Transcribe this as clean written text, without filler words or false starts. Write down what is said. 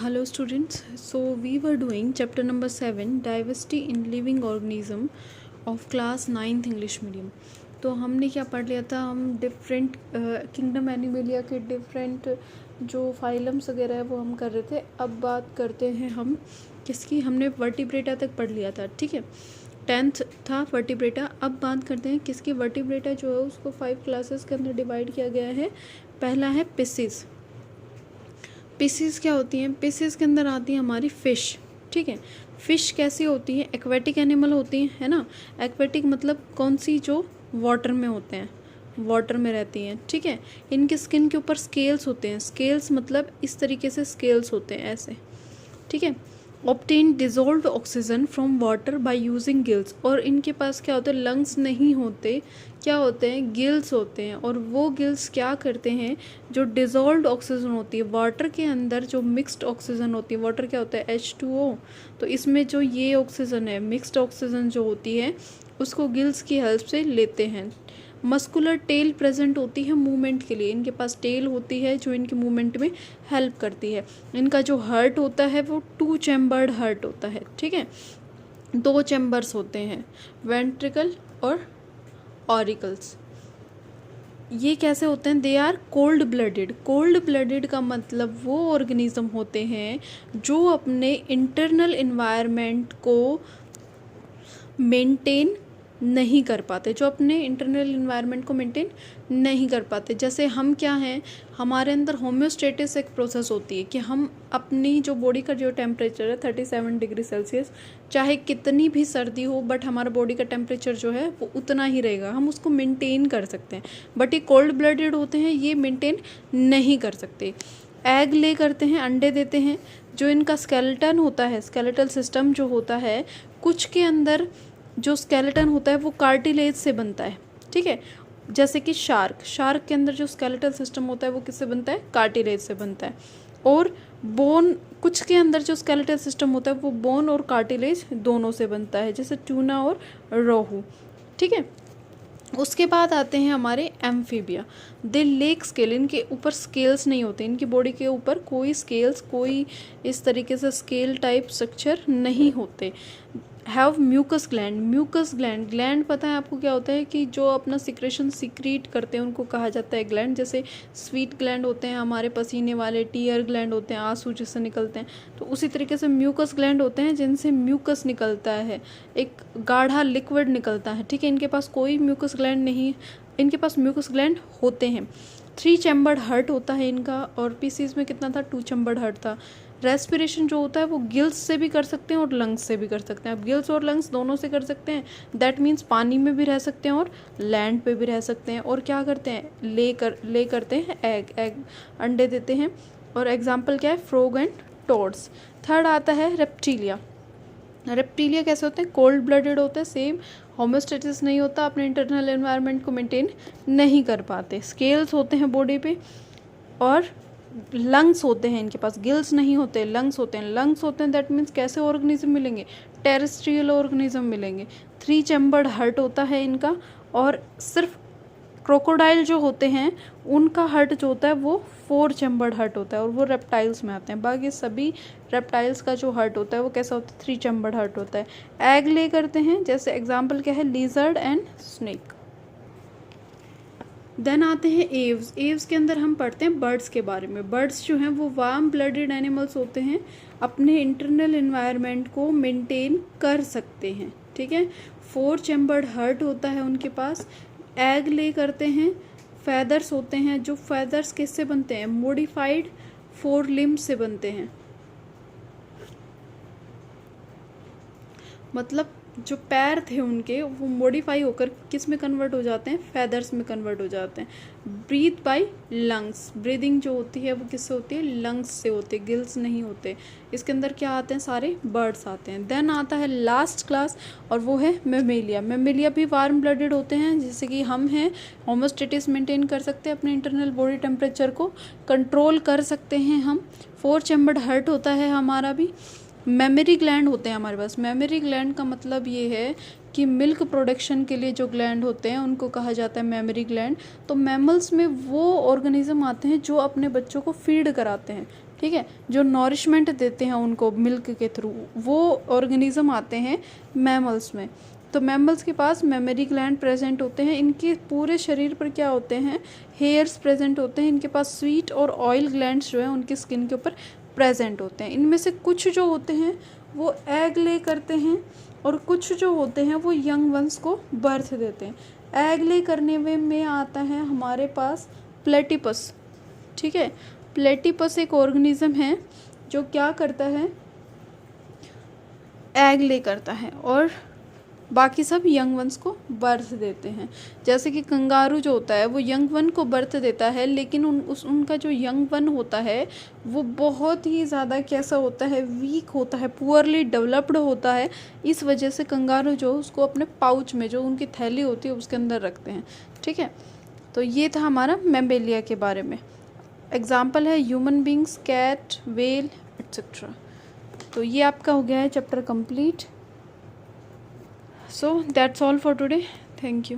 Hello students, so we were doing chapter number 7 diversity in living organism of class 9th English medium। तो हमने क्या पढ़ लिया था, हम डिफरेंट किंगडम एनिमेलिया के डिफरेंट जो फाइलम्स वगैरह है वो हम कर रहे थे। अब बात करते हैं हम किसकी, हमने वर्टिब्रेटा तक पढ़ लिया था, ठीक है, 10th था वर्टिब्रेटा। अब बात करते हैं किसकी, वर्टिब्रेटा जो है उसको 5 क्लासेस के अंदर डिवाइड किया गया है। पहला है पिसिस। पिसीज क्या होती हैं, पिसीज के अंदर आती है हमारी फ़िश, ठीक है। फ़िश कैसी होती है, एक्वेटिक एनिमल होती हैं, है ना। एक्वेटिक मतलब कौन सी, जो वाटर में होते हैं, वाटर में रहती हैं, ठीक है। इनके स्किन के ऊपर स्केल्स होते हैं, स्केल्स मतलब इस तरीके से स्केल्स होते हैं ऐसे, ठीक है। Obtain dissolve oxygen from water by using gills, और इनके पास क्या होते हैं, लंग्स नहीं होते, क्या होते हैं, गिल्स होते हैं। और वो गिल्स क्या करते हैं, जो डिजोल्व ऑक्सीजन होती है वाटर के अंदर, जो मिक्स्ड ऑक्सीजन होती है, वाटर क्या होता है H2O, तो इसमें जो ये ऑक्सीजन है, मिक्स्ड ऑक्सीजन जो होती है, उसको गिल्स की हेल्प से लेते हैं। मस्कुलर टेल प्रेजेंट होती है मूवमेंट के लिए, इनके पास टेल होती है जो इनके मूवमेंट में हेल्प करती है। इनका जो हार्ट होता है वो 2 चैम्बर्ड हार्ट होता है, ठीक है, 2 चैम्बर्स होते हैं, वेंट्रिकल और ऑरिकल्स। ये कैसे होते हैं, they are cold blooded. Cold blooded का मतलब वो ऑर्गेनिज्म होते हैं जो अपने इंटरनल इन्वायरमेंट को मेंटेन नहीं कर पाते, जो अपने इंटरनल इन्वायरमेंट को मेंटेन नहीं कर पाते। जैसे हम क्या हैं, हमारे अंदर होम्योस्टेटिस एक प्रोसेस होती है कि हम अपनी जो बॉडी का जो टेम्परेचर है 37 डिग्री सेल्सियस, चाहे कितनी भी सर्दी हो बट हमारा बॉडी का टेम्परेचर जो है वो उतना ही रहेगा, हम उसको मेंटेन कर सकते हैं। बट ये कोल्ड ब्लडेड होते हैं, ये मेंटेन नहीं कर सकते। एग ले करते हैं, अंडे देते हैं। जो इनका स्केलेटन होता है, स्केलेटल सिस्टम जो होता है, कुछ के अंदर जो स्केलेटन होता है वो कार्टिलेज से बनता है, ठीक है। जैसे कि शार्क के अंदर जो स्केलेटल सिस्टम होता है वो किससे बनता है, कार्टिलेज से बनता है। और बोन, कुछ के अंदर जो स्केलेटल सिस्टम होता है वो बोन और कार्टिलेज दोनों से बनता है, जैसे ट्यूना और रोहू, ठीक है। उसके बाद आते हैं हमारे एम्फीबिया। दे लेक स्केल, इनके ऊपर स्केल्स नहीं होते, इनकी बॉडी के ऊपर कोई स्केल्स, कोई इस तरीके से स्केल टाइप स्ट्रक्चर नहीं होते। Have mucus gland. Mucus gland पता है आपको क्या होता है, कि जो अपना सिक्रेशन सिक्रीट करते हैं उनको कहा जाता है ग्लैंड। जैसे स्वीट ग्लैंड होते हैं हमारे पसीने वाले, टीयर ग्लैंड होते हैं आंसू जिससे निकलते हैं, तो उसी तरीके से म्यूकस ग्लैंड होते हैं जिनसे म्यूकस निकलता है, एक गाढ़ा लिक्विड निकलता है, ठीक है। इनके पास कोई म्यूकस ग्लैंड नहीं, इनके पास म्यूकस ग्लैंड होते हैं। 3 चैम्बर्ड हार्ट होता है इनका, और पीसीज में कितना था, 2 चैम्बर्ड हार्ट था। रेस्पिरेशन जो होता है वो गिल्स से भी कर सकते हैं और लंग्स से भी कर सकते हैं। अब गिल्स और लंग्स दोनों से कर सकते हैं, दैट मीन्स पानी में भी रह सकते हैं और लैंड पे भी रह सकते हैं। और क्या करते हैं, ले करते हैं एग अंडे देते हैं। और एग्जाम्पल क्या है, फ्रॉग एंड टोड्स। थर्ड आता है रेप्टिलिया। रेप्टिलिया कैसे होते हैं, कोल्ड ब्लडेड होते हैं, सेम होमोस्टेटिस नहीं होता, अपने इंटरनल एनवायरनमेंट को मेंटेन नहीं कर पाते। स्केल्स होते हैं बॉडी पे, और लंग्स होते हैं, इनके पास गिल्स नहीं होते, लंग्स होते हैं। लंग्स होते हैं दैट मीन्स कैसे ऑर्गेनिज्म मिलेंगे, टेरेस्ट्रियल ऑर्गेनिज्म मिलेंगे। 3 चैम्बर्ड हार्ट होता है इनका, और सिर्फ क्रोकोडाइल जो होते हैं उनका हार्ट जो होता है वो 4 चैम्बर्ड हार्ट होता है, और वो रेप्टाइल्स में आते हैं। बाकी सभी रेप्टाइल्स का जो हार्ट होता है वो कैसा होता है, 3 चैम्बर्ड हार्ट होता है। एग ले करते हैं, जैसे एग्जाम्पल क्या है, लिजर्ड एंड स्नेक। देन आते हैं एव्स। एव्स के अंदर हम पढ़ते हैं बर्ड्स के बारे में। बर्ड्स जो हैं वो वार्म ब्लडेड एनिमल्स होते हैं, अपने इंटरनल इन्वायरमेंट को मेंटेन कर सकते हैं, ठीक है। 4 चैम्बर्ड हार्ट होता है उनके पास। एग ले करते हैं। फैदर्स होते हैं, जो फैदर्स किससे बनते हैं, मॉडिफाइड 4 लिम्स से बनते हैं, मतलब जो पैर थे उनके वो मॉडिफाई होकर किस में कन्वर्ट हो जाते हैं, फैदर्स में कन्वर्ट हो जाते हैं। ब्रीथ बाय लंग्स, ब्रीदिंग जो होती है वो किससे होती है, लंग्स से होती है, गिल्स नहीं होते। इसके अंदर क्या आते हैं, सारे बर्ड्स आते हैं। देन आता है लास्ट क्लास, और वो है मेमेलिया। मेमेलिया भी वार्म ब्लडेड होते हैं, जैसे कि हम हैं, होमोस्टेटिस मेंटेन कर सकते हैं, अपने इंटरनल बॉडी टेम्परेचर को कंट्रोल कर सकते हैं हम। 4 चैम्बर्ड हार्ट होता है हमारा भी। मेमोरी ग्लैंड होते हैं हमारे पास। मेमोरी ग्लैंड का मतलब ये है कि मिल्क प्रोडक्शन के लिए जो ग्लैंड होते हैं उनको कहा जाता है मेमोरी ग्लैंड। तो मैमल्स में वो ऑर्गेनिज्म आते हैं जो अपने बच्चों को फीड कराते हैं, ठीक है, जो नॉरिशमेंट देते हैं उनको मिल्क के थ्रू, वो ऑर्गेनिज्म आते हैं मैमल्स में। तो मैमल्स के पास मेमोरी ग्लैंड प्रेजेंट होते हैं, इनके पूरे शरीर पर क्या होते हैं, हेयर्स प्रेजेंट होते हैं, इनके पास स्वीट और ऑयल ग्लैंड्स जो है उनकी स्किन के ऊपर प्रेजेंट होते हैं। इनमें से कुछ जो होते हैं वो एग ले करते हैं और कुछ जो होते हैं वो यंग वंस को बर्थ देते हैं। एग ले करने में आता है हमारे पास प्लेटिपस, ठीक है। प्लेटिपस एक ऑर्गेनिज्म है जो क्या करता है, एग ले करता है और बाकी सब यंग वंस को बर्थ देते हैं। जैसे कि कंगारू जो होता है वो यंग वन को बर्थ देता है, लेकिन उनका जो यंग वन होता है वो बहुत ही ज़्यादा कैसा होता है, वीक होता है, पुअरली डेवलप्ड होता है। इस वजह से कंगारू जो उसको अपने पाउच में, जो उनकी थैली होती है उसके अंदर रखते हैं, ठीक है। तो ये था हमारा मैम्बेलिया के बारे में। एग्जाम्पल है human beings, cat, whale etcetera. तो ये आपका हो गया है chapter complete. So that's all for today. Thank you.